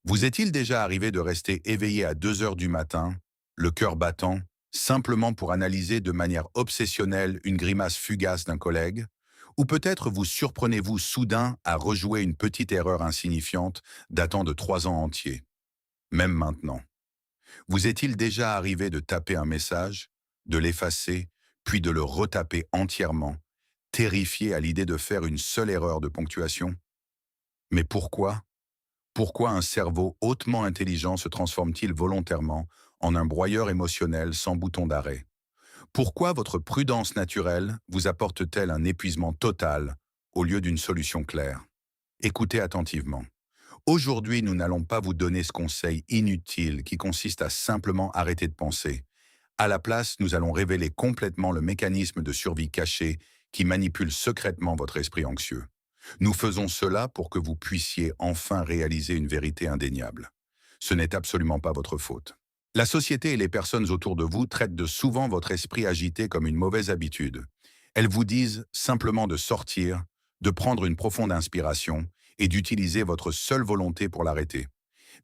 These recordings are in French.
Vous est-il déjà arrivé de rester éveillé à 2 heures du matin, le cœur battant, simplement pour analyser de manière obsessionnelle une grimace fugace d'un collègue? Ou peut-être vous surprenez-vous soudain à rejouer une petite erreur insignifiante datant de 3 ans entiers, même maintenant? Vous est-il déjà arrivé de taper un message, de l'effacer, puis de le retaper entièrement, terrifié à l'idée de faire une seule erreur de ponctuation? Mais pourquoi? Pourquoi un cerveau hautement intelligent se transforme-t-il volontairement en un broyeur émotionnel sans bouton d'arrêt? Pourquoi votre prudence naturelle vous apporte-t-elle un épuisement total au lieu d'une solution claire? Écoutez attentivement. Aujourd'hui, nous n'allons pas vous donner ce conseil inutile qui consiste à simplement arrêter de penser. À la place, nous allons révéler complètement le mécanisme de survie caché qui manipule secrètement votre esprit anxieux. Nous faisons cela pour que vous puissiez enfin réaliser une vérité indéniable. Ce n'est absolument pas votre faute. La société et les personnes autour de vous traitent de souvent votre esprit agité comme une mauvaise habitude. Elles vous disent simplement de sortir, de prendre une profonde inspiration et d'utiliser votre seule volonté pour l'arrêter.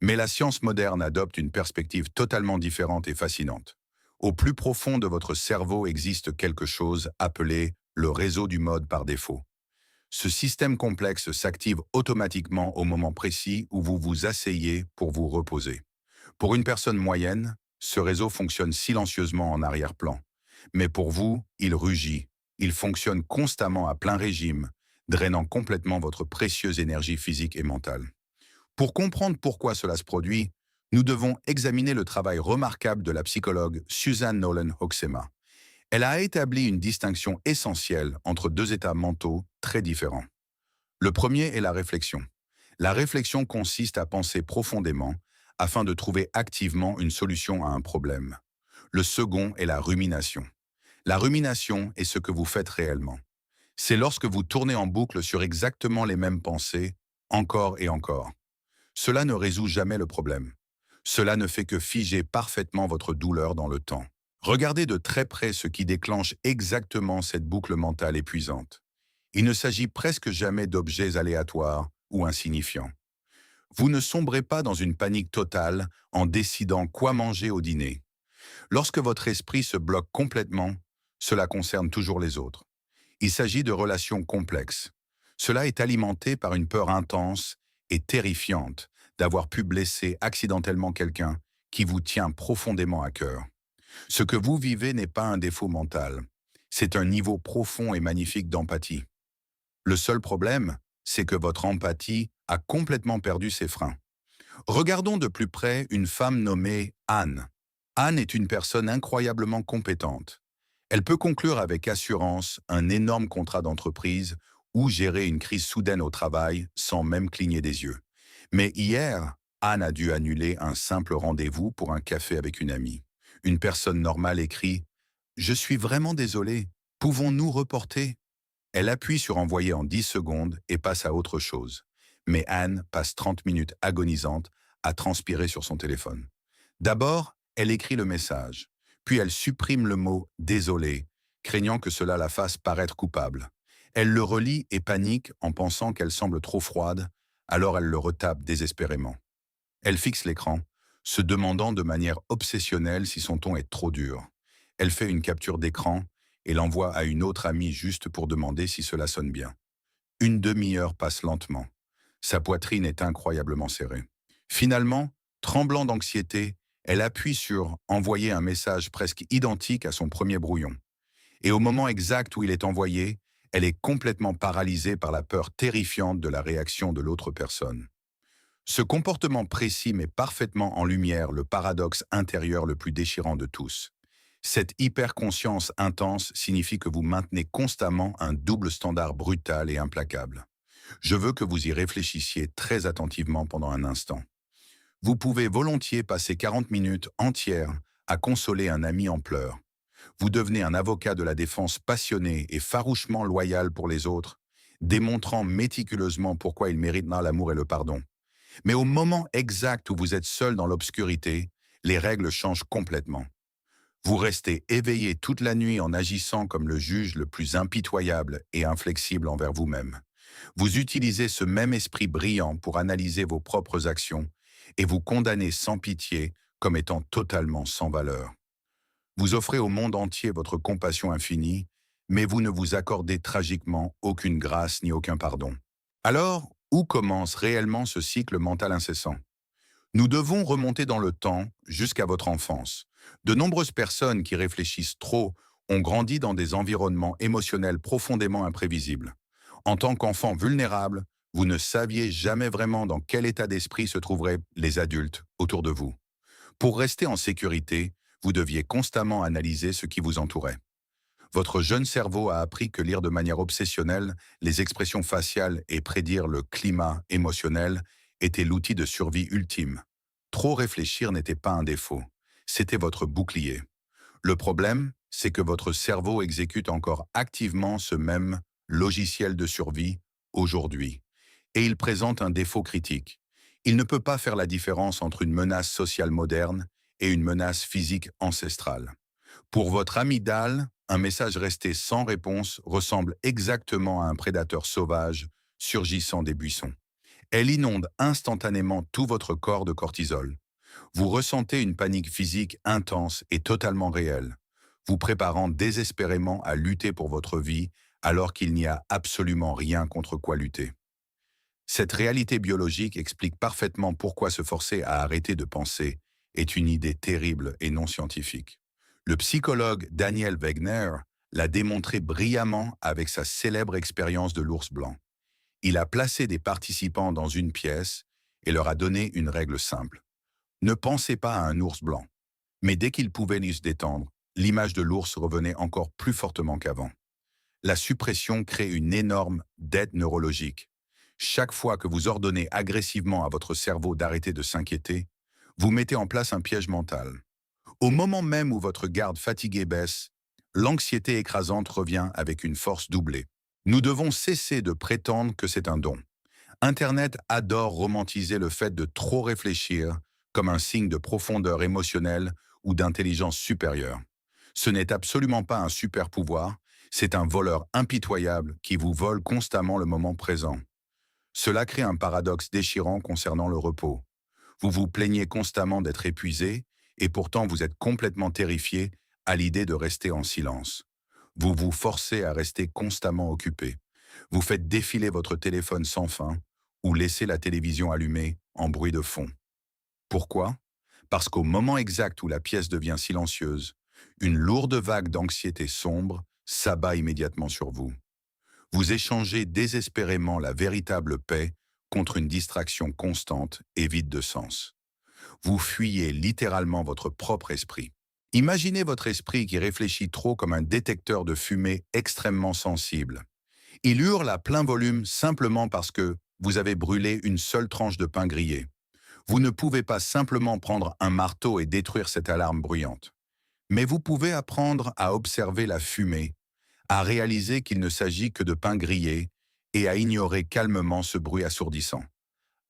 Mais la science moderne adopte une perspective totalement différente et fascinante. Au plus profond de votre cerveau existe quelque chose appelé le réseau du mode par défaut. Ce système complexe s'active automatiquement au moment précis où vous vous asseyez pour vous reposer. Pour une personne moyenne, ce réseau fonctionne silencieusement en arrière-plan. Mais pour vous, il rugit. Il fonctionne constamment à plein régime, drainant complètement votre précieuse énergie physique et mentale. Pour comprendre pourquoi cela se produit, nous devons examiner le travail remarquable de la psychologue Suzanne Nolan Hoxema. Elle a établi une distinction essentielle entre deux états mentaux très différents. Le premier est la réflexion. La réflexion consiste à penser profondément afin de trouver activement une solution à un problème. Le second est la rumination. La rumination est ce que vous faites réellement. C'est lorsque vous tournez en boucle sur exactement les mêmes pensées, encore et encore. Cela ne résout jamais le problème. Cela ne fait que figer parfaitement votre douleur dans le temps. Regardez de très près ce qui déclenche exactement cette boucle mentale épuisante. Il ne s'agit presque jamais d'objets aléatoires ou insignifiants. Vous ne sombrez pas dans une panique totale en décidant quoi manger au dîner. Lorsque votre esprit se bloque complètement, cela concerne toujours les autres. Il s'agit de relations complexes. Cela est alimenté par une peur intense et terrifiante d'avoir pu blesser accidentellement quelqu'un qui vous tient profondément à cœur. Ce que vous vivez n'est pas un défaut mental. C'est un niveau profond et magnifique d'empathie. Le seul problème, c'est que votre empathie a complètement perdu ses freins. Regardons de plus près une femme nommée Anne. Anne est une personne incroyablement compétente. Elle peut conclure avec assurance un énorme contrat d'entreprise ou gérer une crise soudaine au travail sans même cligner des yeux. Mais hier, Anne a dû annuler un simple rendez-vous pour un café avec une amie. Une personne normale écrit « Je suis vraiment désolé, pouvons-nous reporter ?» Elle appuie sur envoyer en 10 secondes et passe à autre chose. Mais Anne passe 30 minutes agonisantes à transpirer sur son téléphone. D'abord, elle écrit le message, puis elle supprime le mot « désolé », craignant que cela la fasse paraître coupable. Elle le relit et panique en pensant qu'elle semble trop froide, alors elle le retape désespérément. Elle fixe l'écran, se demandant de manière obsessionnelle si son ton est trop dur. Elle fait une capture d'écran et l'envoie à une autre amie juste pour demander si cela sonne bien. Une demi-heure passe lentement. Sa poitrine est incroyablement serrée. Finalement, tremblant d'anxiété, elle appuie sur « envoyer un message presque identique à son premier brouillon ». Et au moment exact où il est envoyé, elle est complètement paralysée par la peur terrifiante de la réaction de l'autre personne. Ce comportement précis met parfaitement en lumière le paradoxe intérieur le plus déchirant de tous. Cette hyperconscience intense signifie que vous maintenez constamment un double standard brutal et implacable. Je veux que vous y réfléchissiez très attentivement pendant un instant. Vous pouvez volontiers passer 40 minutes entières à consoler un ami en pleurs. Vous devenez un avocat de la défense passionné et farouchement loyal pour les autres, démontrant méticuleusement pourquoi ils méritent l'amour et le pardon. Mais au moment exact où vous êtes seul dans l'obscurité, les règles changent complètement. Vous restez éveillé toute la nuit en agissant comme le juge le plus impitoyable et inflexible envers vous-même. Vous utilisez ce même esprit brillant pour analyser vos propres actions et vous condamnez sans pitié comme étant totalement sans valeur. Vous offrez au monde entier votre compassion infinie, mais vous ne vous accordez tragiquement aucune grâce ni aucun pardon. Alors, où commence réellement ce cycle mental incessant? Nous devons remonter dans le temps jusqu'à votre enfance. De nombreuses personnes qui réfléchissent trop ont grandi dans des environnements émotionnels profondément imprévisibles. En tant qu'enfant vulnérable, vous ne saviez jamais vraiment dans quel état d'esprit se trouveraient les adultes autour de vous. Pour rester en sécurité, vous deviez constamment analyser ce qui vous entourait. Votre jeune cerveau a appris que lire de manière obsessionnelle les expressions faciales et prédire le climat émotionnel était l'outil de survie ultime. Trop réfléchir n'était pas un défaut, c'était votre bouclier. Le problème, c'est que votre cerveau exécute encore activement ce même logiciel de survie aujourd'hui. Et il présente un défaut critique. Il ne peut pas faire la différence entre une menace sociale moderne et une menace physique ancestrale. Pour votre amygdale, un message resté sans réponse ressemble exactement à un prédateur sauvage surgissant des buissons. Elle inonde instantanément tout votre corps de cortisol. Vous ressentez une panique physique intense et totalement réelle, vous préparant désespérément à lutter pour votre vie alors qu'il n'y a absolument rien contre quoi lutter. Cette réalité biologique explique parfaitement pourquoi se forcer à arrêter de penser est une idée terrible et non scientifique. Le psychologue Daniel Wegner l'a démontré brillamment avec sa célèbre expérience de l'ours blanc. Il a placé des participants dans une pièce et leur a donné une règle simple. Ne pensez pas à un ours blanc. Mais dès qu'ils pouvaient se détendre, l'image de l'ours revenait encore plus fortement qu'avant. La suppression crée une énorme dette neurologique. Chaque fois que vous ordonnez agressivement à votre cerveau d'arrêter de s'inquiéter, vous mettez en place un piège mental. Au moment même où votre garde fatiguée baisse, l'anxiété écrasante revient avec une force doublée. Nous devons cesser de prétendre que c'est un don. Internet adore romantiser le fait de trop réfléchir comme un signe de profondeur émotionnelle ou d'intelligence supérieure. Ce n'est absolument pas un super pouvoir, c'est un voleur impitoyable qui vous vole constamment le moment présent. Cela crée un paradoxe déchirant concernant le repos. Vous vous plaignez constamment d'être épuisé et pourtant vous êtes complètement terrifié à l'idée de rester en silence. Vous vous forcez à rester constamment occupé. Vous faites défiler votre téléphone sans fin ou laissez la télévision allumée en bruit de fond. Pourquoi? Parce qu'au moment exact où la pièce devient silencieuse, une lourde vague d'anxiété sombre s'abat immédiatement sur vous. Vous échangez désespérément la véritable paix contre une distraction constante et vide de sens. Vous fuyez littéralement votre propre esprit. Imaginez votre esprit qui réfléchit trop comme un détecteur de fumée extrêmement sensible. Il hurle à plein volume simplement parce que vous avez brûlé une seule tranche de pain grillé. Vous ne pouvez pas simplement prendre un marteau et détruire cette alarme bruyante. Mais vous pouvez apprendre à observer la fumée, à réaliser qu'il ne s'agit que de pain grillé et à ignorer calmement ce bruit assourdissant.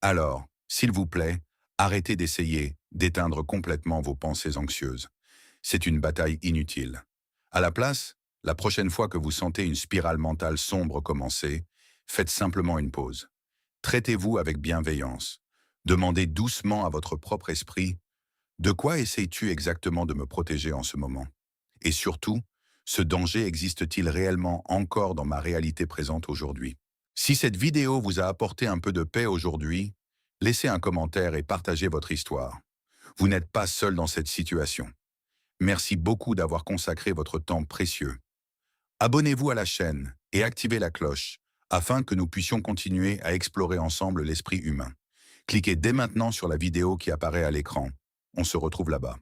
Alors, s'il vous plaît, arrêtez d'essayer d'éteindre complètement vos pensées anxieuses. C'est une bataille inutile. À la place, la prochaine fois que vous sentez une spirale mentale sombre commencer, faites simplement une pause. Traitez-vous avec bienveillance. Demandez doucement à votre propre esprit « De quoi essayes-tu exactement de me protéger en ce moment ?» Et surtout, ce danger existe-t-il réellement encore dans ma réalité présente aujourd'hui? Si cette vidéo vous a apporté un peu de paix aujourd'hui, laissez un commentaire et partagez votre histoire. Vous n'êtes pas seul dans cette situation. Merci beaucoup d'avoir consacré votre temps précieux. Abonnez-vous à la chaîne et activez la cloche afin que nous puissions continuer à explorer ensemble l'esprit humain. Cliquez dès maintenant sur la vidéo qui apparaît à l'écran. On se retrouve là-bas.